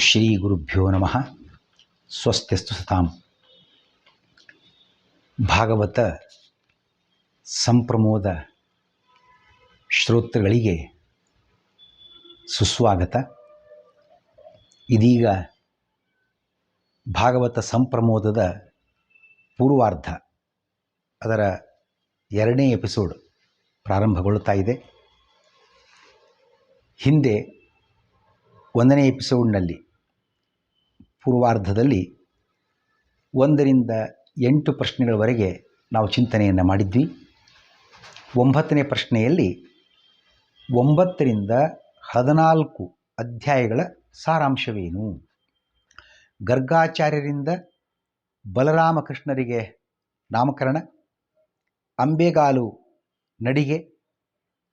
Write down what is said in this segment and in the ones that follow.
ಶ್ರೀ ಗುರುಭ್ಯೋ ನಮಃ. ಸ್ವಸ್ತಿಸ್ತು ಸತಾಂ. ಭಾಗವತ ಸಂಪ್ರಮೋದ ಶ್ರೋತೃಗಳಿಗೆ ಸುಸ್ವಾಗತ. ಇದೀಗ ಭಾಗವತ ಸಂಪ್ರಮೋದದ ಪೂರ್ವಾರ್ಧ, ಅದರ 2ನೇ ಎಪಿಸೋಡ್ ಪ್ರಾರಂಭಗೊಳ್ಳುತ್ತಾ ಇದೆ. ಹಿಂದೆ 1ನೇ ಎಪಿಸೋಡ್ನಲ್ಲಿ ಪೂರ್ವಾರ್ಧದಲ್ಲಿ 1ರಿಂದ 8 ಪ್ರಶ್ನೆಗಳವರೆಗೆ ನಾವು ಚಿಂತನೆಯನ್ನು ಮಾಡಿದ್ವಿ. 9ನೇ ಪ್ರಶ್ನೆಯಲ್ಲಿ 9ರಿಂದ 14 ಅಧ್ಯಾಯಗಳ ಸಾರಾಂಶವೇನು, ಗರ್ಗಾಚಾರ್ಯರಿಂದ ಬಲರಾಮಕೃಷ್ಣರಿಗೆ ನಾಮಕರಣ, ಅಂಬೆಗಾಲು ನಡಿಗೆ,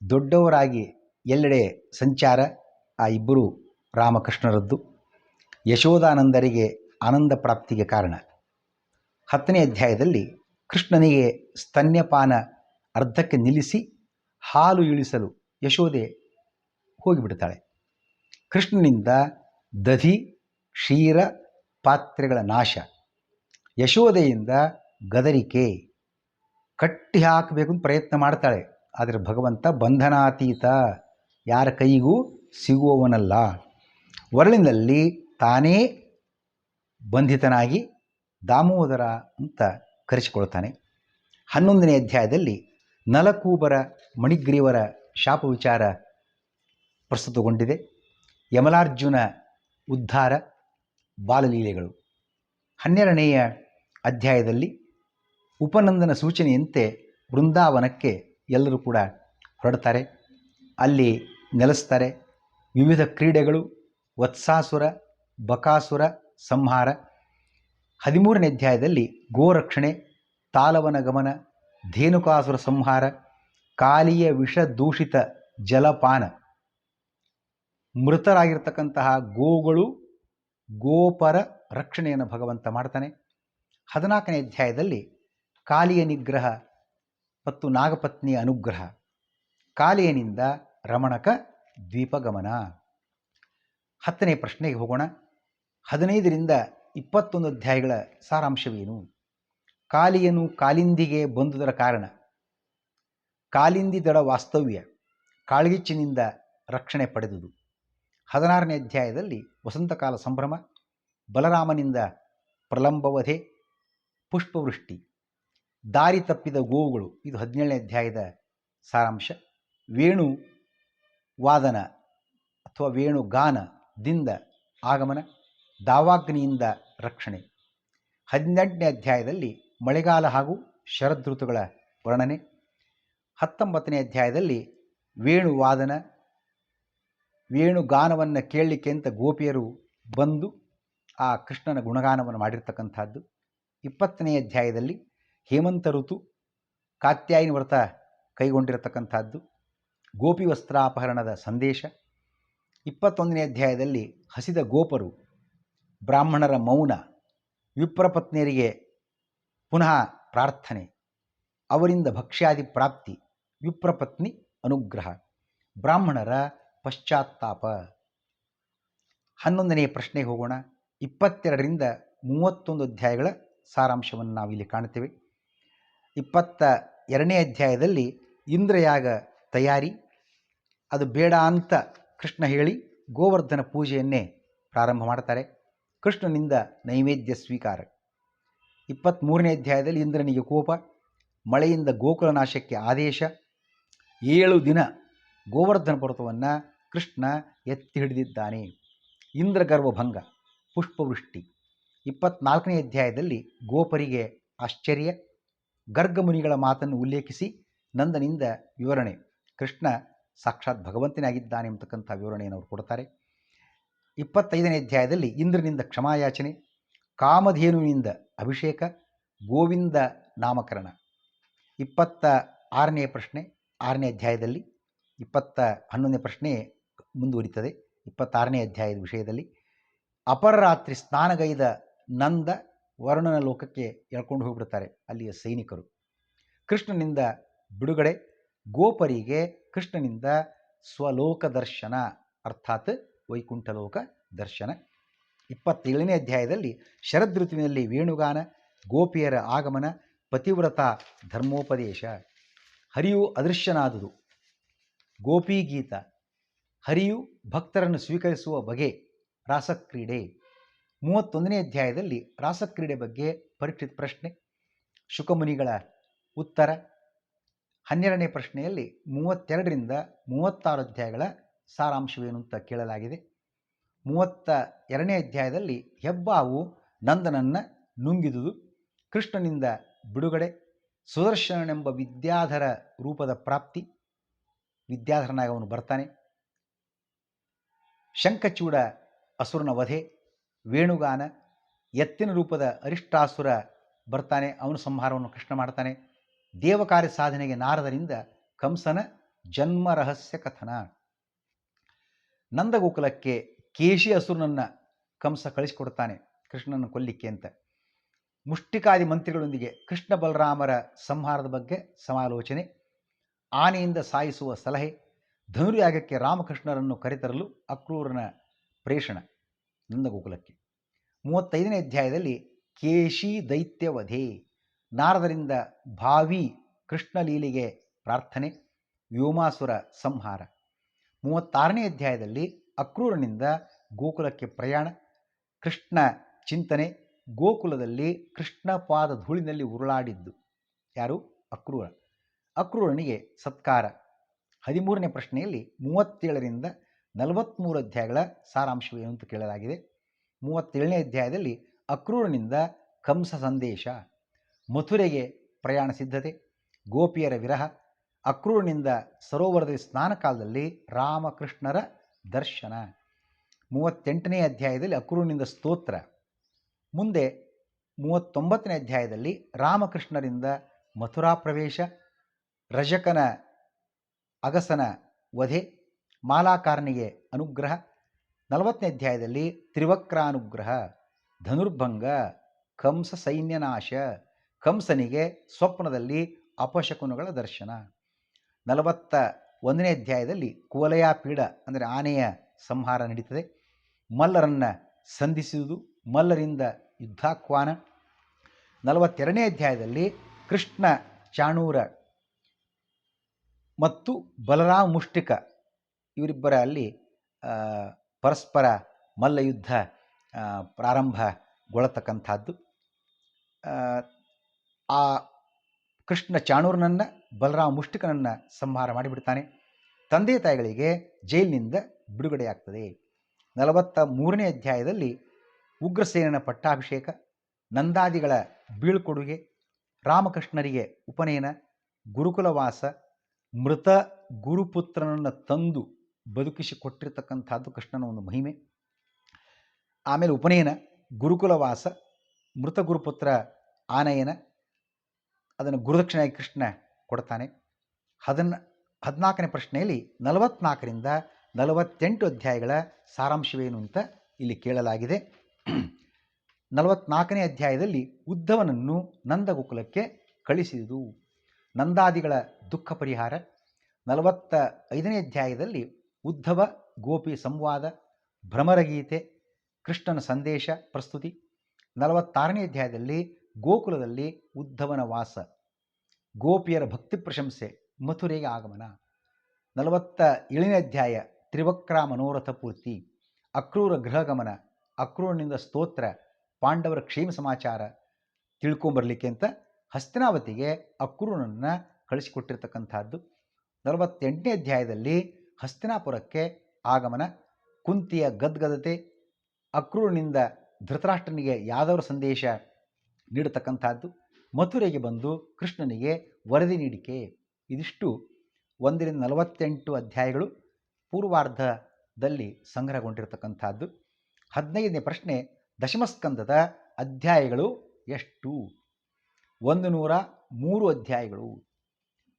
ದೊಡ್ಡವರಾಗಿ ಎಲ್ಲೆಡೆ ಸಂಚಾರ, ಆ ಇಬ್ಬರು ರಾಮಕೃಷ್ಣರದ್ದು, ಯಶೋದಾನಂದರಿಗೆ ಆನಂದ ಪ್ರಾಪ್ತಿಗೆ ಕಾರಣ. 10ನೇ ಅಧ್ಯಾಯದಲ್ಲಿ ಕೃಷ್ಣನಿಗೆ ಸ್ತನ್ಯಪಾನ ಅರ್ಧಕ್ಕೆ ನಿಲ್ಲಿಸಿ ಹಾಲು ಇಳಿಸಲು ಯಶೋದೆ ಹೋಗಿಬಿಡ್ತಾಳೆ. ಕೃಷ್ಣನಿಂದ ದಧಿ ಕ್ಷೀರ ಪಾತ್ರೆಗಳ ನಾಶ, ಯಶೋದೆಯಿಂದ ಗದರಿಕೆ, ಕಟ್ಟಿ ಹಾಕಬೇಕು ಅಂತ ಪ್ರಯತ್ನ ಮಾಡ್ತಾಳೆ. ಆದರೆ ಭಗವಂತ ಬಂಧನಾತೀತ, ಯಾರ ಕೈಗೂ ಸಿಗುವವನಲ್ಲ. ವರಳಿನಲ್ಲಿ ತಾನೇ ಬಂಧಿತನಾಗಿ ದಾಮೋದರ ಅಂತ ಕರೆಸಿಕೊಳ್ತಾನೆ. 11ನೇ ಅಧ್ಯಾಯದಲ್ಲಿ ನಲಕೂಬರ ಮಣಿಗ್ರೀವರ ಶಾಪ ವಿಚಾರ ಪ್ರಸ್ತುತಗೊಂಡಿದೆ. ಯಮಲಾರ್ಜುನ ಉದ್ಧಾರ, ಬಾಲಲೀಲೆಗಳು. 12ನೆಯ ಅಧ್ಯಾಯದಲ್ಲಿ ಉಪನಂದನ ಸೂಚನೆಯಂತೆ ಬೃಂದಾವನಕ್ಕೆ ಎಲ್ಲರೂ ಕೂಡ ಹೊರಡ್ತಾರೆ. ಅಲ್ಲಿ ನೆಲೆಸ್ತಾರೆ. ವಿವಿಧ ಕ್ರೀಡೆಗಳು, ವತ್ಸಾಸುರ ಬಕಾಸುರ ಸಂಹಾರ. 13ನೇ ಅಧ್ಯಾಯದಲ್ಲಿ ಗೋರಕ್ಷಣೆ, ತಾಲವನ ಗಮನ, ಧೇನುಕಾಸುರ ಸಂಹಾರ, ಕಾಲಿಯ ವಿಷದೂಷಿತ ಜಲಪಾನ, ಮೃತರಾಗಿರ್ತಕ್ಕಂತಹ ಗೋಗಳು ಗೋಪರ ರಕ್ಷಣೆಯನ್ನು ಭಗವಂತ ಮಾಡ್ತಾನೆ. 14ನೇ ಅಧ್ಯಾಯದಲ್ಲಿ ಕಾಲಿಯ ನಿಗ್ರಹ ಮತ್ತು ನಾಗಪತ್ನಿಯ ಅನುಗ್ರಹ, ಕಾಲಿಯನಿಂದ ರಮಣಕ ದ್ವೀಪಗಮನ. 10ನೇ ಪ್ರಶ್ನೆಗೆ ಹೋಗೋಣ. 15ರಿಂದ 21 ಅಧ್ಯಾಯಗಳ ಸಾರಾಂಶವೇನು, ಕಾಲಿಯನು ಕಾಲಿಂದಿಗೆ ಬಂದುದರ ಕಾರಣ, ಕಾಲಿಂದಿ ದಳ ವಾಸ್ತವ್ಯ, ಕಾಳ್ಗಿಚ್ಚಿನಿಂದ ರಕ್ಷಣೆ ಪಡೆದುದು. 16ನೇ ಅಧ್ಯಾಯದಲ್ಲಿ ವಸಂತಕಾಲ ಸಂಭ್ರಮ, ಬಲರಾಮನಿಂದ ಪ್ರಲಂಬವಧೆ, ಪುಷ್ಪವೃಷ್ಟಿ, ದಾರಿ ತಪ್ಪಿದ ಗೋವುಗಳು, ಇದು 17ನೇ ಅಧ್ಯಾಯದ ಸಾರಾಂಶ. ವೇಣು ವಾದನ ಅಥವಾ ವೇಣುಗಾನದಿಂದ ಆಗಮನ, ದಾವಾಗ್ನಿಯಿಂದ ರಕ್ಷಣೆ. 18ನೇ ಅಧ್ಯಾಯದಲ್ಲಿ ಮಳೆಗಾಲ ಹಾಗೂ ಶರದೃತುಗಳ ವರ್ಣನೆ. 19ನೇ ಅಧ್ಯಾಯದಲ್ಲಿ ವೇಣುವಾದನ, ವೇಣುಗಾನವನ್ನು ಕೇಳಲಿಕ್ಕೆ ಅಂತ ಗೋಪಿಯರು ಬಂದು ಆ ಕೃಷ್ಣನ ಗುಣಗಾನವನ್ನು ಮಾಡಿರ್ತಕ್ಕಂಥದ್ದು. 20ನೇ ಅಧ್ಯಾಯದಲ್ಲಿ ಹೇಮಂತ ಋತು, ಕಾತ್ಯಾಯಿನಿ ವ್ರತ ಕೈಗೊಂಡಿರತಕ್ಕಂಥದ್ದು, ಗೋಪಿ ವಸ್ತ್ರಾಪಹರಣದ ಸಂದೇಶ. 21ನೇ ಅಧ್ಯಾಯದಲ್ಲಿ ಹಸಿದ ಗೋಪರು, ಬ್ರಾಹ್ಮಣರ ಮೌನ, ವಿಪ್ರಪತ್ನಿಯರಿಗೆ ಪುನಃ ಪ್ರಾರ್ಥನೆ, ಅವರಿಂದ ಭಕ್ಷ್ಯಾದಿ ಪ್ರಾಪ್ತಿ, ವಿಪ್ರಪತ್ನಿ ಅನುಗ್ರಹ, ಬ್ರಾಹ್ಮಣರ ಪಶ್ಚಾತ್ತಾಪ. 11ನೇ ಪ್ರಶ್ನೆಗೆ ಹೋಗೋಣ. 22ರಿಂದ 31 ಅಧ್ಯಾಯಗಳ ಸಾರಾಂಶವನ್ನು ನಾವಿಲ್ಲಿ ಕಾಣ್ತೇವೆ. 22ನೇ ಅಧ್ಯಾಯದಲ್ಲಿ ಇಂದ್ರಯಾಗ ತಯಾರಿ, ಅದು ಬೇಡ ಅಂತ ಕೃಷ್ಣ ಹೇಳಿ ಗೋವರ್ಧನ ಪೂಜೆಯನ್ನೇ ಪ್ರಾರಂಭ ಮಾಡ್ತಾರೆ. ಕೃಷ್ಣನಿಂದ ನೈವೇದ್ಯ ಸ್ವೀಕಾರ. 23ನೇ ಅಧ್ಯಾಯದಲ್ಲಿ ಇಂದ್ರನಿಗೆ ಕೋಪ, ಮಳೆಯಿಂದ ಗೋಕುಲ ನಾಶಕ್ಕೆ ಆದೇಶ, 7 ದಿನ ಗೋವರ್ಧನ ಪರ್ವತವನ್ನು ಕೃಷ್ಣ ಎತ್ತಿ ಹಿಡಿದಿದ್ದಾನೆ, ಇಂದ್ರಗರ್ವಭಂಗ, ಪುಷ್ಪವೃಷ್ಟಿ. 24ನೇ ಅಧ್ಯಾಯದಲ್ಲಿ ಗೋಪರಿಗೆ ಆಶ್ಚರ್ಯ, ಗರ್ಗಮುನಿಗಳ ಮಾತನ್ನು ಉಲ್ಲೇಖಿಸಿ ನಂದನಿಂದ ವಿವರಣೆ, ಕೃಷ್ಣ ಸಾಕ್ಷಾತ್ ಭಗವಂತನಾಗಿದ್ದಾನೆ ಎಂಬತಕ್ಕಂಥ ವಿವರಣೆಯನ್ನು ಅವರು ಕೊಡ್ತಾರೆ. 25ನೇ ಅಧ್ಯಾಯದಲ್ಲಿ ಇಂದ್ರನಿಂದ ಕ್ಷಮಾಯಾಚನೆ, ಕಾಮಧೇನುವಿನಿಂದ ಅಭಿಷೇಕ, ಗೋವಿಂದ ನಾಮಕರಣ. 26ನೇ ಪ್ರಶ್ನೆ 6ನೇ ಅಧ್ಯಾಯದಲ್ಲಿ, 11ನೇ ಪ್ರಶ್ನೆ ಮುಂದುವರಿತದೆ 26ನೇ ಅಧ್ಯಾಯದ ವಿಷಯದಲ್ಲಿ. ಅಪರರಾತ್ರಿ ಸ್ನಾನಗೈದ ನಂದ ವರುಣನ ಲೋಕಕ್ಕೆ ಎಳ್ಕೊಂಡು ಹೋಗಿಬಿಡ್ತಾರೆ ಅಲ್ಲಿಯ ಸೈನಿಕರು. ಕೃಷ್ಣನಿಂದ ಬಿಡುಗಡೆ, ಗೋಪರಿಗೆ ಕೃಷ್ಣನಿಂದ ಸ್ವಲೋಕ ದರ್ಶನ, ಅರ್ಥಾತ್ ವೈಕುಂಠಲೋಕ ದರ್ಶನ. 27ನೇ ಅಧ್ಯಾಯದಲ್ಲಿ ಶರದ್ ಋತುವಿನಲ್ಲಿ ವೇಣುಗಾನ, ಗೋಪಿಯರ ಆಗಮನ, ಪತಿವ್ರತ ಧರ್ಮೋಪದೇಶ, ಹರಿಯು ಅದೃಶ್ಯನಾದುದು, ಗೋಪೀಗೀತ, ಹರಿಯು ಭಕ್ತರನ್ನು ಸ್ವೀಕರಿಸುವ ಬಗೆ, ರಾಸಕ್ರೀಡೆ. 31ನೇ ಅಧ್ಯಾಯದಲ್ಲಿ ರಾಸಕ್ರೀಡೆ ಬಗ್ಗೆ ಪರೀಕ್ಷಿತ ಪ್ರಶ್ನೆ, ಶುಕಮುನಿಗಳ ಉತ್ತರ. 12ನೇ ಪ್ರಶ್ನೆಯಲ್ಲಿ 32ರಿಂದ 36 ಅಧ್ಯಾಯಗಳ ಸಾರಾಂಶವೇನು ಅಂತ ಕೇಳಲಾಗಿದೆ. 32ನೇ ಅಧ್ಯಾಯದಲ್ಲಿ ಹೆಬ್ಬಾವು ನಂದನನ್ನು ನುಂಗಿದುದು, ಕೃಷ್ಣನಿಂದ ಬಿಡುಗಡೆ, ಸುದರ್ಶನನೆಂಬ ವಿದ್ಯಾಧರ ರೂಪದ ಪ್ರಾಪ್ತಿ, ವಿದ್ಯಾಧರನಾಗಿ ಅವನು ಬರ್ತಾನೆ, ಶಂಖಚೂಡ ಅಸುರನ ವಧೆ, ವೇಣುಗಾನ, ಎತ್ತಿನ ರೂಪದ ಅರಿಷ್ಟಾಸುರ ಬರ್ತಾನೆ, ಅವನು ಸಂಹಾರವನ್ನು ಕೃಷ್ಣ ಮಾಡ್ತಾನೆ, ದೇವಕಾರ್ಯ ಸಾಧನೆಗೆ ನಾರದರಿಂದ ಕಂಸನ ಜನ್ಮ ರಹಸ್ಯ ಕಥನ, ನಂದಗೋಕುಲಕ್ಕೆ ಕೇಶಿ ಅಸುರನನ್ನು ಕಂಸ ಕಳಿಸಿಕೊಡ್ತಾನೆ ಕೃಷ್ಣನನ್ನು ಕೊಲ್ಲಿಕ್ಕೆ ಅಂತ, ಮುಷ್ಟಿಕಾದಿ ಮಂತ್ರಿಗಳೊಂದಿಗೆ ಕೃಷ್ಣ ಬಲರಾಮರ ಸಂಹಾರದ ಬಗ್ಗೆ ಸಮಾಲೋಚನೆ, ಆನೆಯಿಂದ ಸಾಯಿಸುವ ಸಲಹೆ, ಧನುರ್ಯಾಗಕ್ಕೆ ರಾಮಕೃಷ್ಣರನ್ನು ಕರೆತರಲು ಅಕ್ರೂರನ ಪ್ರೇಷಣ ನಂದಗೋಕುಲಕ್ಕೆ. 35ನೇ ಅಧ್ಯಾಯದಲ್ಲಿ ಕೇಶಿ ದೈತ್ಯವಧೆ, ನಾರದರಿಂದ ಭಾವಿ ಕೃಷ್ಣಲೀಲೆಗೆ ಪ್ರಾರ್ಥನೆ, ವ್ಯೋಮಾಸುರ ಸಂಹಾರ. 36ನೇ ಅಧ್ಯಾಯದಲ್ಲಿ ಅಕ್ರೂರನಿಂದ ಗೋಕುಲಕ್ಕೆ ಪ್ರಯಾಣ, ಕೃಷ್ಣ ಚಿಂತನೆ, ಗೋಕುಲದಲ್ಲಿ ಕೃಷ್ಣ ಪಾದ ಧೂಳಿನಲ್ಲಿ ಉರುಳಾಡಿದ್ದು ಯಾರು? ಅಕ್ರೂರ. ಅಕ್ರೂರನಿಗೆ ಸತ್ಕಾರ. 13ನೇ ಪ್ರಶ್ನೆಯಲ್ಲಿ 37ರಿಂದ 43 ಅಧ್ಯಾಯಗಳ ಸಾರಾಂಶವೇನು ಅಂತ ಕೇಳಲಾಗಿದೆ. 37ನೇ ಅಧ್ಯಾಯದಲ್ಲಿ ಅಕ್ರೂರನಿಂದ ಕಂಸ ಸಂದೇಶ, ಮಥುರೆಗೆ ಪ್ರಯಾಣ ಸಿದ್ಧತೆ, ಗೋಪಿಯರ ವಿರಹ, ಅಕ್ರೂರನಿಂದ ಸರೋವರದಲ್ಲಿ ಸ್ನಾನ ಕಾಲದಲ್ಲಿ ರಾಮಕೃಷ್ಣರ ದರ್ಶನ. 38ನೇ ಅಧ್ಯಾಯದಲ್ಲಿ ಅಕ್ರೂರನಿಂದ ಸ್ತೋತ್ರ. ಮುಂದೆ 39ನೇ ಅಧ್ಯಾಯದಲ್ಲಿ ರಾಮಕೃಷ್ಣರಿಂದ ಮಥುರಾ ಪ್ರವೇಶ, ರಜಕನ ಅಗಸನ ವಧೆ, ಮಾಲಾಕಾರನಿಗೆ ಅನುಗ್ರಹ. 40ನೇ ಅಧ್ಯಾಯದಲ್ಲಿ ತ್ರಿವಕ್ರಾನುಗ್ರಹ, ಧನುರ್ಭಂಗ, ಕಂಸ ಸೈನ್ಯನಾಶ, ಕಂಸನಿಗೆ ಸ್ವಪ್ನದಲ್ಲಿ ಅಪಶಕುನಗಳ ದರ್ಶನ. 41ನೇ ಅಧ್ಯಾಯದಲ್ಲಿ ಕುವಲಯ ಪೀಡ ಅಂದರೆ ಆನೆಯ ಸಂಹಾರ ನಡೀತದೆ, ಮಲ್ಲರನ್ನು ಸಂಧಿಸುವುದು, ಮಲ್ಲರಿಂದ ಯುದ್ಧಾಹ್ವಾನ. 42ನೇ ಅಧ್ಯಾಯದಲ್ಲಿ ಕೃಷ್ಣ ಚಾಣೂರ ಮತ್ತು ಬಲರಾಮ ಮುಷ್ಟಿಕ ಇವರಿಬ್ಬರ ಅಲ್ಲಿ ಪರಸ್ಪರ ಮಲ್ಲಯುದ್ಧ ಪ್ರಾರಂಭಗೊಳ್ಳತಕ್ಕಂಥದ್ದು. ಆ ಕೃಷ್ಣ ಚಾಣೂರನನ್ನು ಬಲರಾಮ ಮುಷ್ಟಿಕನನ್ನು ಸಂಹಾರ ಮಾಡಿಬಿಡ್ತಾನೆ. ತಂದೆ ತಾಯಿಗಳಿಗೆ ಜೈಲಿನಿಂದ ಬಿಡುಗಡೆಯಾಗ್ತದೆ. 43ನೇ ಅಧ್ಯಾಯದಲ್ಲಿ ಉಗ್ರಸೇನನ ಪಟ್ಟಾಭಿಷೇಕ, ನಂದಾದಿಗಳ ಬೀಳ್ಕೊಡುಗೆ, ರಾಮಕೃಷ್ಣರಿಗೆ ಉಪನಯನ, ಗುರುಕುಲವಾಸ, ಮೃತ ಗುರುಪುತ್ರನನ್ನು ತಂದು ಬದುಕಿಸಿಕೊಟ್ಟಿರ್ತಕ್ಕಂಥದ್ದು ಕೃಷ್ಣನ ಒಂದು ಮಹಿಮೆ. ಆಮೇಲೆ ಉಪನಯನ, ಗುರುಕುಲವಾಸ, ಮೃತ ಗುರುಪುತ್ರ ಆನಯನ, ಅದನ್ನು ಗುರುದಕ್ಷಿಣೆಯಾಗಿ ಕೃಷ್ಣ ಕೊಡ್ತಾನೆ. 14ನೇ ಪ್ರಶ್ನೆಯಲ್ಲಿ 44ರಿಂದ 48 ಅಧ್ಯಾಯಗಳ ಸಾರಾಂಶವೇನು ಅಂತ ಇಲ್ಲಿ ಕೇಳಲಾಗಿದೆ. 44ನೇ ಅಧ್ಯಾಯದಲ್ಲಿ ಉದ್ಧವನನ್ನು ನಂದಗೋಕುಲಕ್ಕೆ ಕಳಿಸಿದುದು, ನಂದಾದಿಗಳ ದುಃಖ ಪರಿಹಾರ. 45ನೇ ಅಧ್ಯಾಯದಲ್ಲಿ ಉದ್ಧವ ಗೋಪಿ ಸಂವಾದ, ಭ್ರಮರಗೀತೆ, ಕೃಷ್ಣನ ಸಂದೇಶ ಪ್ರಸ್ತುತಿ. 46ನೇ ಅಧ್ಯಾಯದಲ್ಲಿ ಗೋಕುಲದಲ್ಲಿ ಉದ್ಧವನ ವಾಸ, ಗೋಪಿಯರ ಭಕ್ತಿ ಪ್ರಶಂಸೆ, ಮಥುರೆಗೆ ಆಗಮನ. 47ನೇ ಅಧ್ಯಾಯ ತ್ರಿವಕ್ರ ಮನೋರಥ ಪೂರ್ತಿ, ಅಕ್ರೂರ ಗೃಹಗಮನ, ಅಕ್ರೂರನಿಂದ ಸ್ತೋತ್ರ, ಪಾಂಡವರ ಕ್ಷೇಮ ಸಮಾಚಾರ ತಿಳ್ಕೊಂಬರ್ಲಿಕ್ಕೆ ಅಂತ ಹಸ್ತಿನಾವತಿಗೆ ಅಕ್ರೂರನನ್ನು ಕಳಿಸಿಕೊಟ್ಟಿರ್ತಕ್ಕಂಥದ್ದು. 48ನೇ ಅಧ್ಯಾಯದಲ್ಲಿ ಹಸ್ತಿನಾಪುರಕ್ಕೆ ಆಗಮನ, ಕುಂತಿಯ ಗದ್ಗದತೆ, ಅಕ್ರೂರನಿಂದ ಧೃತರಾಷ್ಟ್ರನಿಗೆ ಯಾದವರ ಸಂದೇಶ ನೀಡತಕ್ಕಂಥದ್ದು, ಮಥುರೆಗೆ ಬಂದು ಕೃಷ್ಣನಿಗೆ ವರದಿ ನೀಡಿಕೆ. ಇದಿಷ್ಟು 1ರಿಂದ 48 ಅಧ್ಯಾಯಗಳು ಪೂರ್ವಾರ್ಧದಲ್ಲಿ ಸಂಗ್ರಹಗೊಂಡಿರತಕ್ಕಂಥದ್ದು. 15ನೇ ಪ್ರಶ್ನೆ, ದಶಮಸ್ಕಂದದ ಅಧ್ಯಾಯಗಳು ಎಷ್ಟು? 103 ಅಧ್ಯಾಯಗಳು.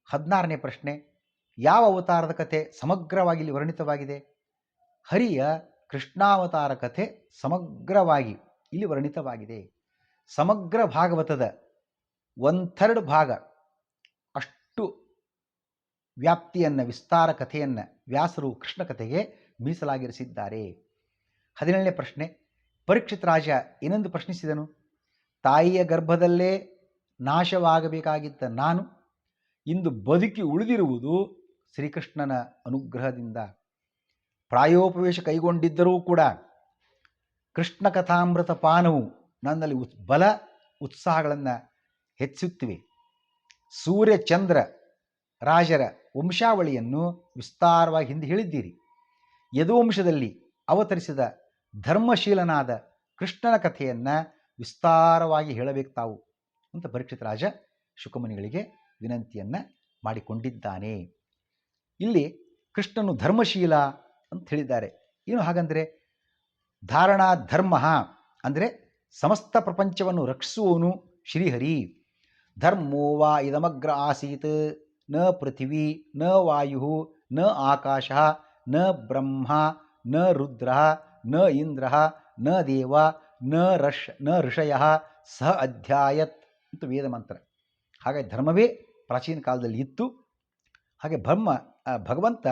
16ನೇ ಪ್ರಶ್ನೆ, ಯಾವ ಅವತಾರದ ಕಥೆ ಸಮಗ್ರವಾಗಿ ಇಲ್ಲಿ ವರ್ಣಿತವಾಗಿದೆ? ಹರಿಯ ಕೃಷ್ಣಾವತಾರ ಕಥೆ ಸಮಗ್ರವಾಗಿ ಇಲ್ಲಿ ವರ್ಣಿತವಾಗಿದೆ. ಸಮಗ್ರ ಭಾಗವತದ 1/3 ಭಾಗ ಅಷ್ಟು ವ್ಯಾಪ್ತಿಯನ್ನು, ವಿಸ್ತಾರ ಕಥೆಯನ್ನು ವ್ಯಾಸರು ಕೃಷ್ಣ ಕಥೆಗೆ ಮೀಸಲಾಗಿರಿಸಿದ್ದಾರೆ. 17ನೇ ಪ್ರಶ್ನೆ, ಪರೀಕ್ಷಿತ್ ರಾಜ ಏನೆಂದು ಪ್ರಶ್ನಿಸಿದನು? ತಾಯಿಯ ಗರ್ಭದಲ್ಲೇ ನಾಶವಾಗಬೇಕಾಗಿದ್ದ ನಾನು ಇಂದು ಬದುಕಿ ಉಳಿದಿರುವುದು ಶ್ರೀಕೃಷ್ಣನ ಅನುಗ್ರಹದಿಂದ. ಪ್ರಾಯೋಪವೇಶ ಕೈಗೊಂಡಿದ್ದರೂ ಕೂಡ ಕೃಷ್ಣ ಕಥಾಮೃತ ಪಾನವು ನನ್ನಲ್ಲಿ ಬಲ ಉತ್ಸಾಹಗಳನ್ನು ಹೆಚ್ಚಿಸುತ್ತಿವೆ. ಸೂರ್ಯ ಚಂದ್ರ ರಾಜರ ವಂಶಾವಳಿಯನ್ನು ವಿಸ್ತಾರವಾಗಿ ಹಿಂದೆ ಹೇಳಿದ್ದೀರಿ. ಯದುವಂಶದಲ್ಲಿ ಅವತರಿಸಿದ ಧರ್ಮಶೀಲನಾದ ಕೃಷ್ಣನ ಕಥೆಯನ್ನು ವಿಸ್ತಾರವಾಗಿ ಹೇಳಬೇಕು ತಾವು ಅಂತ ಪರೀಕ್ಷಿತ್ ರಾಜ ಶುಕಮುನಿಗಳಿಗೆ ವಿನಂತಿಯನ್ನು ಮಾಡಿಕೊಂಡಿದ್ದಾನೆ. ಇಲ್ಲಿ ಕೃಷ್ಣನು ಧರ್ಮಶೀಲ ಅಂತ ಹೇಳಿದ್ದಾರೆ. ಏನು ಹಾಗಂದರೆ ಧಾರಣಾ ಧರ್ಮ ಅಂದರೆ ಸಮಸ್ತ ಪ್ರಪಂಚವನ್ನು ರಕ್ಷಿಸುವವನು ಶ್ರೀಹರಿ. ಧರ್ಮೋ ವಾ ಇದಮಗ್ರ ಆಸೀತ್ ನ ಪೃಥಿವೀ ನ ವಾಯು ನ ಆಕಾಶ ನ ಬ್ರಹ್ಮ ನ ರುದ್ರ ನ ಇಂದ್ರ ನ ದೇವ ನ ಋಷಯ ಸಹ ಅಧ್ಯಾಯತ್ ಅಂತ ವೇದ ಮಂತ್ರ. ಹಾಗಾಗಿ ಧರ್ಮವೇ ಪ್ರಾಚೀನ ಕಾಲದಲ್ಲಿ ಇತ್ತು. ಹಾಗೆ ಭಗವಂತ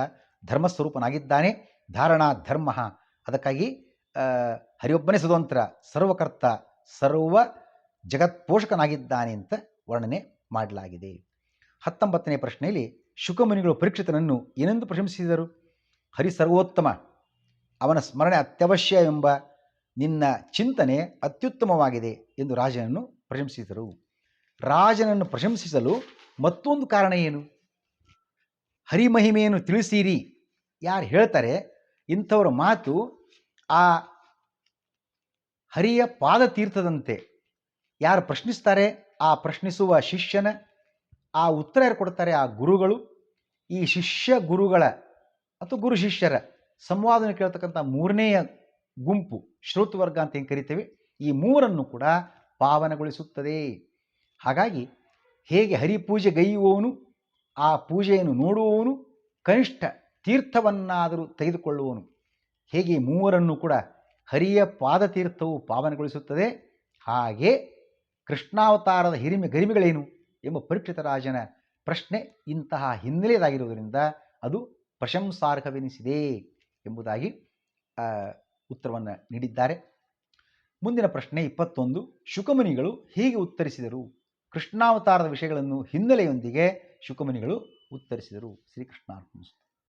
ಧರ್ಮಸ್ವರೂಪನಾಗಿದ್ದಾನೆ. ಧಾರಣಾ ಧರ್ಮ, ಅದಕ್ಕಾಗಿ ಹರಿಯೊಬ್ಬನೇ ಸ್ವತಂತ್ರ, ಸರ್ವಕರ್ತ, ಸರ್ವ ಜಗತ್ಪೋಷಕನಾಗಿದ್ದಾನೆ ಅಂತ ವರ್ಣನೆ ಮಾಡಲಾಗಿದೆ. 19ನೇ ಪ್ರಶ್ನೆಯಲ್ಲಿ ಶುಕಮುನಿಗಳು ಪರೀಕ್ಷಿತನನ್ನು ಏನೆಂದು ಪ್ರಶಂಸಿಸಿದರು? ಹರಿ ಸರ್ವೋತ್ತಮ, ಅವನ ಸ್ಮರಣೆ ಅತ್ಯವಶ್ಯ ಎಂಬ ನಿನ್ನ ಚಿಂತನೆ ಅತ್ಯುತ್ತಮವಾಗಿದೆ ಎಂದು ರಾಜನನ್ನು ಪ್ರಶಂಸಿಸಿದರು. ರಾಜನನ್ನು ಪ್ರಶಂಸಿಸಲು ಮತ್ತೊಂದು ಕಾರಣ ಏನು? ಹರಿಮಹಿಮೆಯನ್ನು ತಿಳಿಸಿರಿ ಯಾರು ಹೇಳ್ತಾರೆ, ಇಂಥವರ ಮಾತು ಆ ಹರಿಯ ಪಾದತೀರ್ಥದಂತೆ. ಯಾರು ಪ್ರಶ್ನಿಸ್ತಾರೆ ಆ ಪ್ರಶ್ನಿಸುವ ಶಿಷ್ಯನ ಆ ಉತ್ತರ ಯಾರು ಕೊಡ್ತಾರೆ ಆ ಗುರುಗಳು. ಈ ಶಿಷ್ಯ ಗುರುಗಳ ಅಥವಾ ಗುರು ಶಿಷ್ಯರ ಸಂವಾದವನ್ನು ಕೇಳ್ತಕ್ಕಂಥ ಮೂರನೆಯ ಗುಂಪು ಶ್ರೋತೃವರ್ಗ ಅಂತ ಏನು ಕರಿತೇವೆ, ಈ ಮೂರನ್ನು ಕೂಡ ಪಾವನಗೊಳಿಸುತ್ತದೆ. ಹಾಗಾಗಿ ಹೇಗೆ ಹರಿಪೂಜೆಗೈಯುವವನು ಆ ಪೂಜೆಯನ್ನು ನೋಡುವವನು ಕನಿಷ್ಠ ತೀರ್ಥವನ್ನಾದರೂ ತೆಗೆದುಕೊಳ್ಳುವವನು, ಹೇಗೆ ಮೂವರನ್ನು ಕೂಡ ಹರಿಯ ಪಾದತೀರ್ಥವು ಪಾವನಗೊಳಿಸುತ್ತದೆ, ಹಾಗೆ ಕೃಷ್ಣಾವತಾರದ ಗರಿಮೆಗಳೇನು ಎಂಬ ಪರೀಕ್ಷಿತ ರಾಜನ ಪ್ರಶ್ನೆ ಇಂತಹ ಹಿನ್ನೆಲೆಯದಾಗಿರುವುದರಿಂದ ಅದು ಪ್ರಶಂಸಾರ್ಹವೆನಿಸಿದೆ ಎಂಬುದಾಗಿ ಉತ್ತರವನ್ನು ನೀಡಿದ್ದಾರೆ. ಮುಂದಿನ ಪ್ರಶ್ನೆ 21. ಶುಕಮುನಿಗಳು ಹೀಗೆ ಉತ್ತರಿಸಿದರು. ಕೃಷ್ಣಾವತಾರದ ವಿಷಯಗಳನ್ನು ಹಿನ್ನೆಲೆಯೊಂದಿಗೆ ಶುಕಮುನಿಗಳು ಉತ್ತರಿಸಿದರು. ಶ್ರೀಕೃಷ್ಣಾರ್ಪಣಮಸ್ತು.